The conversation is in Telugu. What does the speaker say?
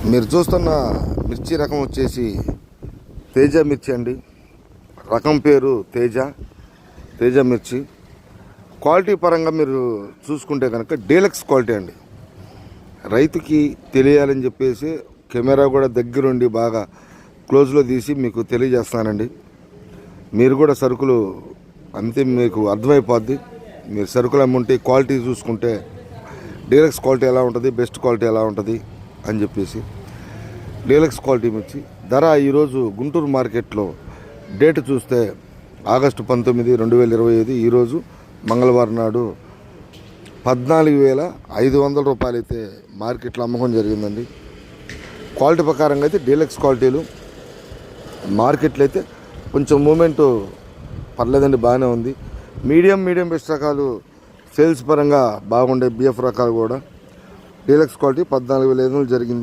మీరు చూస్తున్న మిర్చి రకం వచ్చేసి తేజ మిర్చి అండి. రకం పేరు తేజ మిర్చి. క్వాలిటీ పరంగా మీరు చూసుకుంటే కనుక డీలక్స్ క్వాలిటీ అండి. రైతుకి తెలియాలని చెప్పేసి కెమెరా కూడా దగ్గరుండి బాగా క్లోజ్లో తీసి మీకు తెలియజేస్తానండి. మీరు కూడా సరుకులు అంతే మీకు అర్థమైపోద్ది. మీరు సరుకులు అమ్ముంటే క్వాలిటీ చూసుకుంటే డీలక్స్ క్వాలిటీ ఎలా ఉంటుంది, బెస్ట్ క్వాలిటీ ఎలా ఉంటుంది అని చెప్పేసి డీలక్స్ క్వాలిటీ మిర్చి ధర ఈరోజు గుంటూరు మార్కెట్లో డేట్ చూస్తే ఆగస్టు 19, 2025 ఈరోజు మంగళవారం నాడు 14,500 రూపాయలు అయితే మార్కెట్లో అమ్మకం జరిగిందండి. క్వాలిటీ ప్రకారంగా అయితే డీలక్స్ క్వాలిటీలు మార్కెట్లో అయితే కొంచెం మూమెంటు పర్లేదండి, బాగానే ఉంది. మీడియం బెస్ట్ రకాలు సేల్స్ పరంగా బాగుండే బిఎఫ్ రకాలు కూడా డీలక్స్ క్వాలిటీ 14,500 జరిగింది.